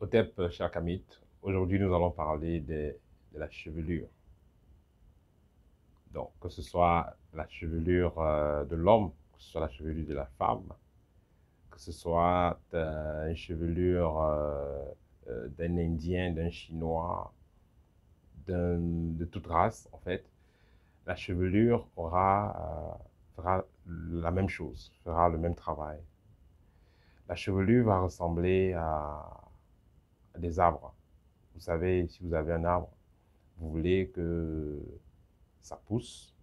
Hotep, cher Kamit, aujourd'hui nous allons parler de la chevelure. Donc, que ce soit la chevelure de l'homme, que ce soit la chevelure de la femme, que ce soit une chevelure d'un Indien, d'un Chinois, de toute race, en fait, la chevelure fera la même chose, fera le même travail. La chevelure va ressembler à des arbres. Vous savez, si vous avez un arbre, vous voulez que ça pousse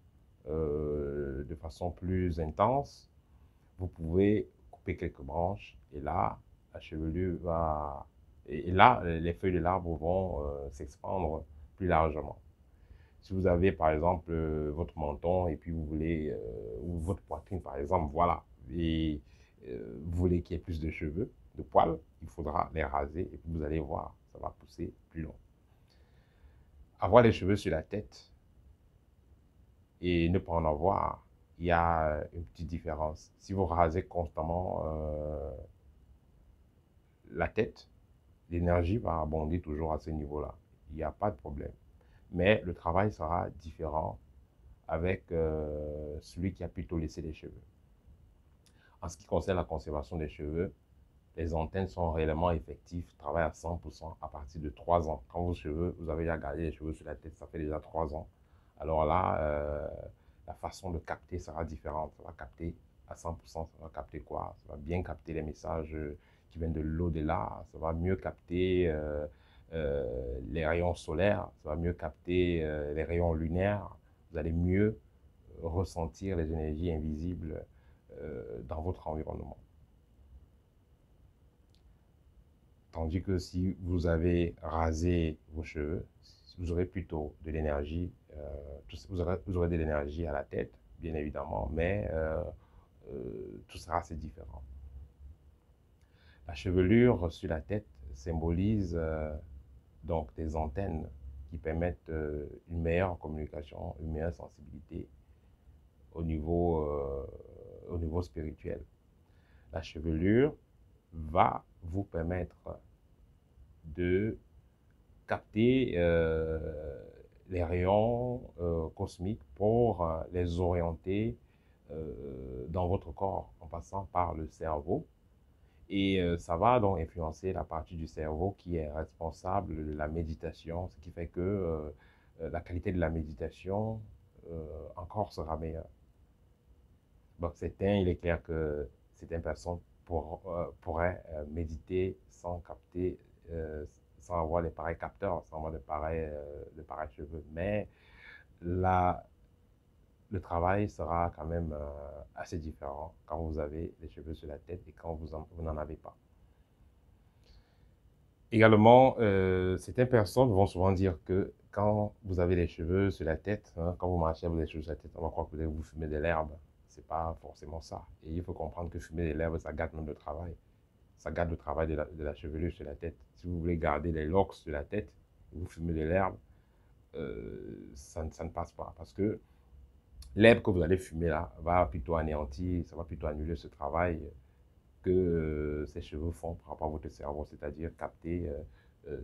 de façon plus intense, vous pouvez couper quelques branches et là, la chevelure va... Et là, les feuilles de l'arbre vont s'expandre plus largement. Si vous avez par exemple votre menton et puis vous voulez, ou votre poitrine par exemple, voilà, et vous voulez qu'il y ait plus de cheveux, de poils, il faudra les raser et puis vous allez voir, ça va pousser plus long. Avoir les cheveux sur la tête et ne pas en avoir, il y a une petite différence. Si vous rasez constamment la tête, l'énergie va abonder toujours à ce niveau-là. Il n'y a pas de problème. Mais le travail sera différent avec celui qui a plutôt laissé les cheveux. En ce qui concerne la conservation des cheveux, les antennes sont réellement effectives, travaillent à 100% à partir de 3 ans. Quand vos cheveux, vous avez déjà gardé les cheveux sur la tête, ça fait déjà 3 ans. Alors là, la façon de capter sera différente. Ça va capter à 100%, ça va capter quoi? Ça va bien capter les messages qui viennent de l'au-delà, ça va mieux capter les rayons solaires, ça va mieux capter les rayons lunaires. Vous allez mieux ressentir les énergies invisibles dans votre environnement. Tandis que si vous avez rasé vos cheveux, vous aurez plutôt de l'énergie, vous aurez de l'énergie à la tête, bien évidemment, mais tout sera assez différent. La chevelure sur la tête symbolise donc des antennes qui permettent une meilleure communication, une meilleure sensibilité au niveau spirituel. La chevelure va vous permettre de capter les rayons cosmiques pour les orienter dans votre corps en passant par le cerveau. Et ça va donc influencer la partie du cerveau qui est responsable de la méditation, ce qui fait que la qualité de la méditation encore sera meilleure. Donc, il est clair que certaines personnes pourraient méditer sans capter, sans avoir les pareils capteurs, sans avoir de pareils cheveux. Mais là, le travail sera quand même assez différent quand vous avez les cheveux sur la tête et quand vous n'en avez pas. Également, certaines personnes vont souvent dire que quand vous avez les cheveux sur la tête, hein, quand vous marchez avec les cheveux sur la tête, on va croire que vous fumez de l'herbe. C'est pas forcément ça. Et il faut comprendre que fumer de l'herbe, ça gâte même le travail. Ça gâte le travail de la chevelure sur la tête. Si vous voulez garder les locks sur la tête, vous fumez de l'herbe, ça ne passe pas. Parce que l'herbe que vous allez fumer là va plutôt anéantir, ça va plutôt annuler ce travail que ces cheveux font par rapport à votre cerveau, c'est-à-dire capter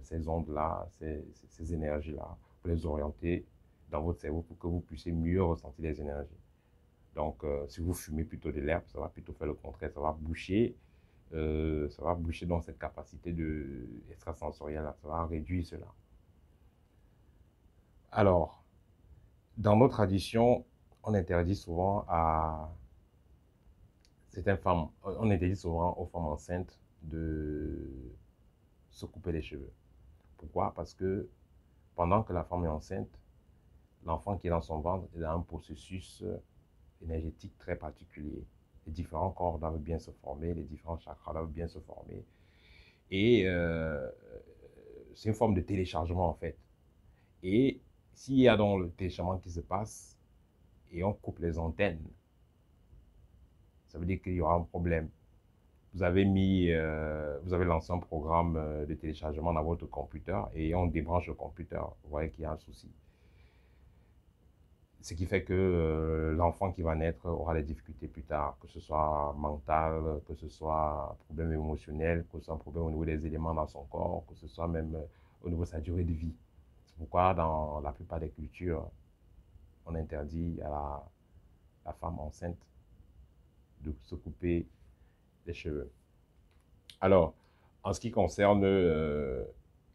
ces ondes-là, ces énergies-là, pour les orienter dans votre cerveau pour que vous puissiez mieux ressentir les énergies. Donc, si vous fumez plutôt de l'herbe, ça va plutôt faire le contraire, ça va boucher dans cette capacité extrasensorielle, ça va réduire cela. Alors, dans nos traditions, on interdit souvent à certaines femmes, on interdit souvent aux femmes enceintes de se couper les cheveux. Pourquoi? Parce que pendant que la femme est enceinte, l'enfant qui est dans son ventre est dans un processus énergétique très particulier. Les différents corps doivent bien se former, les différents chakras doivent bien se former. Et c'est une forme de téléchargement en fait. Et s'il y a donc le téléchargement qui se passe et on coupe les antennes, ça veut dire qu'il y aura un problème. Vous avez lancé un programme de téléchargement dans votre computer et on débranche le computer. Vous voyez qu'il y a un souci. Ce qui fait que l'enfant qui va naître aura des difficultés plus tard, que ce soit mental, que ce soit un problème émotionnel, que ce soit un problème au niveau des éléments dans son corps, que ce soit même au niveau de sa durée de vie. C'est pourquoi dans la plupart des cultures, on interdit à la femme enceinte de se couper les cheveux. Alors, en ce qui concerne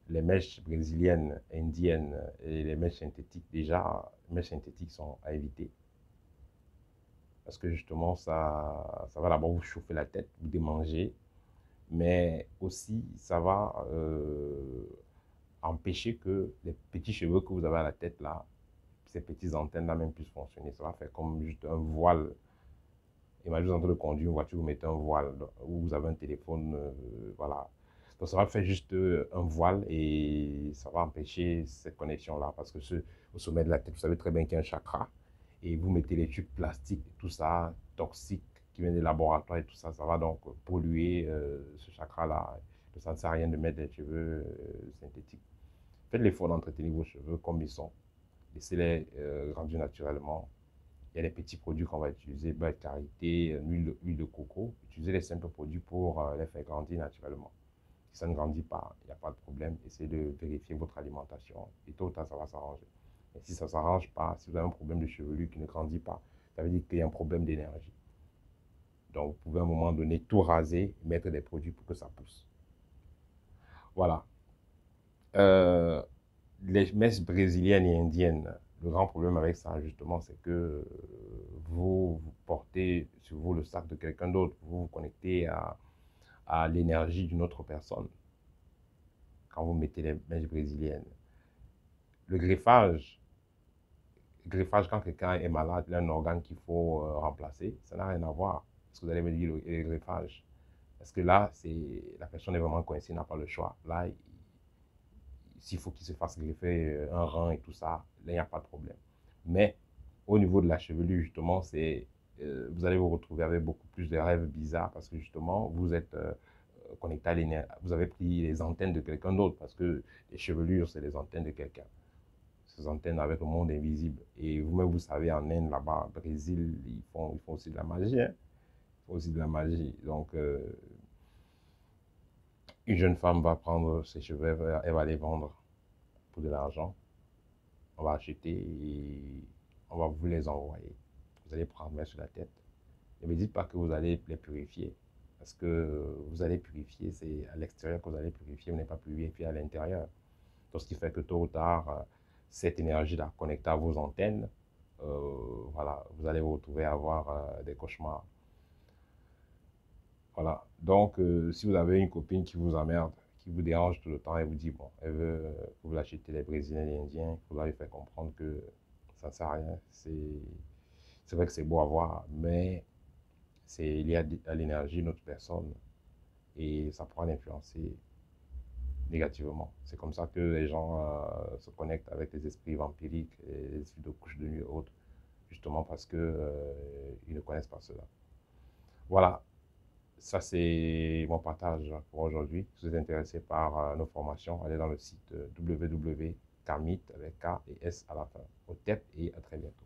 les mèches brésiliennes, indiennes et les mèches synthétiques, déjà, les mèches synthétiques sont à éviter. Parce que justement, ça va d'abord vous chauffer la tête, vous démanger, mais aussi, ça va empêcher que les petits cheveux que vous avez à la tête, là, ces petites antennes-là même puissent fonctionner. Ça va faire comme juste un voile. Imaginez vous êtes en train de conduire une voiture, vous mettez un voile, ou vous avez un téléphone, voilà. Donc ça va faire juste un voile et ça va empêcher cette connexion-là. Parce que au sommet de la tête, vous savez très bien qu'il y a un chakra. Et vous mettez les tubes plastiques, tout ça, toxiques, qui viennent des laboratoires et tout ça, ça va donc polluer ce chakra-là. Ça ne sert à rien de mettre des cheveux synthétiques. Faites l'effort d'entretenir vos cheveux comme ils sont. Laissez-les grandir naturellement. Il y a des petits produits qu'on va utiliser, beurre de karité, huile de coco. Utilisez les simples produits pour les faire grandir naturellement. Si ça ne grandit pas, il n'y a pas de problème. Essayez de vérifier votre alimentation et tôt ou tard, ça va s'arranger. Et si ça ne s'arrange pas, si vous avez un problème de chevelure qui ne grandit pas, ça veut dire qu'il y a un problème d'énergie. Donc, vous pouvez à un moment donné tout raser et mettre des produits pour que ça pousse. Voilà. Les messes brésiliennes et indiennes, le grand problème avec ça, justement, c'est que vous portez sur vous le sac de quelqu'un d'autre. Vous vous connectez à l'énergie d'une autre personne quand vous mettez les mèches brésiliennes. Le greffage, quand quelqu'un est malade, il a un organe qu'il faut remplacer, ça n'a rien à voir. Parce que vous allez me dire le greffage. Parce que là, la personne est vraiment coincée, n'a pas le choix. Là, s'il faut qu'il se fasse greffer un rein et tout ça, là, il n'y a pas de problème. Mais au niveau de la chevelure, justement, vous allez vous retrouver avec beaucoup plus de rêves bizarres parce que justement, vous êtes connecté à l'énergie. Vous avez pris les antennes de quelqu'un d'autre parce que les chevelures, c'est les antennes de quelqu'un. Ces antennes avec le monde invisible. Et vous-même, vous savez, en Inde, là-bas, au Brésil, ils font aussi de la magie. Hein? Ils font aussi de la magie. Donc, une jeune femme va prendre ses cheveux, elle va les vendre pour de l'argent. On va acheter et on va vous les envoyer. Vous allez prendre mettre sur la tête. Ne me dites pas que vous allez les purifier. Parce que vous allez purifier, c'est à l'extérieur que vous allez purifier, vous n'êtes pas purifié à l'intérieur. Donc, ce qui fait que tôt ou tard, cette énergie-là connectée à vos antennes, voilà, vous allez vous retrouver à avoir des cauchemars. Voilà. Donc, si vous avez une copine qui vous emmerde, qui vous dérange tout le temps et vous dit, bon, elle veut que vous l'achetez les Brésiliens et les Indiens, il faudra lui faire comprendre que ça ne sert à rien. C'est vrai que c'est beau à voir, mais c'est lié à l'énergie de notre personne et ça pourra l'influencer négativement. C'est comme ça que les gens se connectent avec les esprits vampiriques et les esprits de couches de nuit et autres, justement parce que ils ne connaissent pas cela. Voilà, ça c'est mon partage pour aujourd'hui. Si vous êtes intéressé par nos formations, allez dans le site www.karmit avec K et S à la fin, au TEP et à très bientôt.